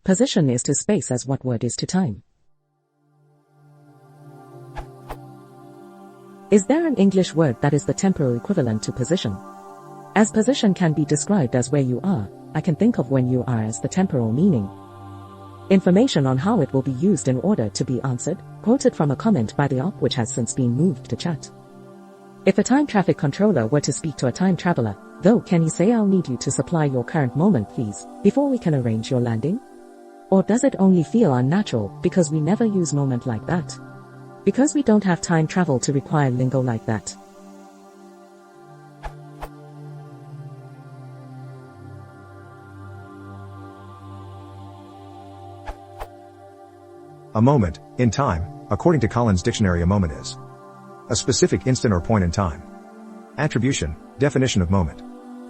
Position is to space as what word is to time. Is there an English word that is the temporal equivalent to position? As position can be described as where you are, I can think of when you are as the temporal meaning. Information on how it will be used in order to be answered, quoted from a comment by the op which has since been moved to chat. If a time traffic controller were to speak to a time traveler, though, can he say, "I'll need you to supply your current moment please, before we can arrange your landing"? Or does it only feel unnatural because we never use moment like that? Because we don't have time travel to require lingo like that. A moment, in time, according to Collins Dictionary, a moment is a specific instant or point in time. Attribution, definition of moment.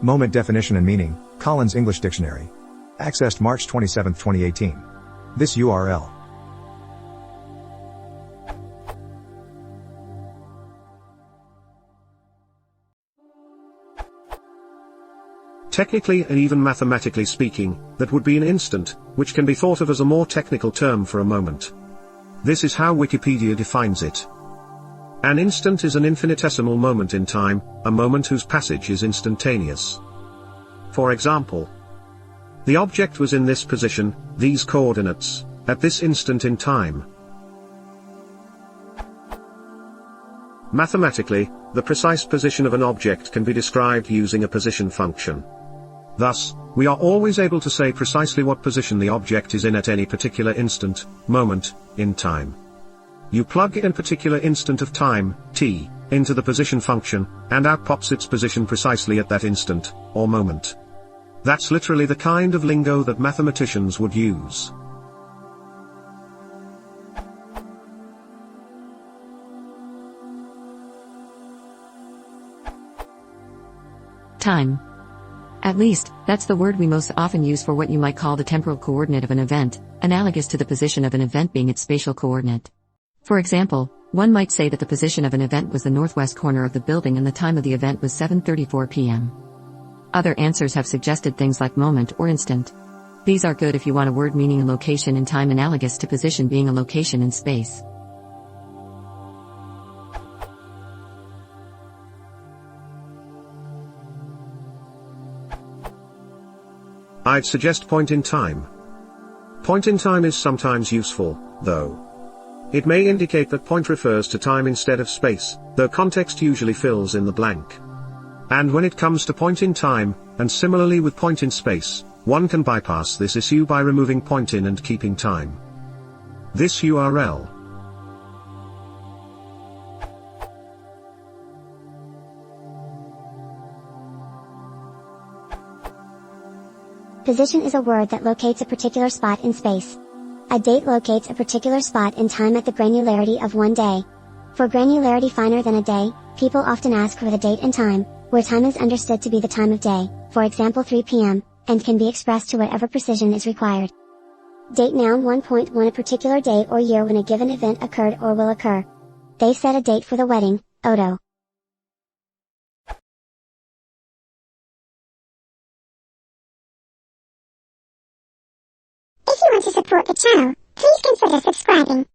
Moment definition and meaning, Collins English Dictionary. Accessed March 27, 2018. This URL. Technically and even mathematically speaking, that would be an instant, which can be thought of as a more technical term for a moment. This is how Wikipedia defines it. An instant is an infinitesimal moment in time, a moment whose passage is instantaneous. For example, the object was in this position, these coordinates, at this instant in time. Mathematically, the precise position of an object can be described using a position function. Thus, we are always able to say precisely what position the object is in at any particular instant, moment, in time. You plug in a particular instant of time, t, into the position function, and out pops its position precisely at that instant, or moment. That's literally the kind of lingo that mathematicians would use. Time. At least, that's the word we most often use for what you might call the temporal coordinate of an event, analogous to the position of an event being its spatial coordinate. For example, one might say that the position of an event was the northwest corner of the building and the time of the event was 7:34 p.m. Other answers have suggested things like moment or instant. These are good if you want a word meaning a location in time analogous to position being a location in space. I'd suggest point in time. Point in time is sometimes useful, though. It may indicate that point refers to time instead of space, though context usually fills in the blank. And when it comes to point in time, and similarly with point in space, one can bypass this issue by removing point in and keeping time. This URL. Position is a word that locates a particular spot in space. A date locates a particular spot in time at the granularity of one day. For granularity finer than a day, people often ask for the date and time, where time is understood to be the time of day, for example 3 p.m., and can be expressed to whatever precision is required. Date noun 1.1 a particular date or year when a given event occurred or will occur. They set a date for the wedding, Odo. If you want to support the channel, please consider subscribing.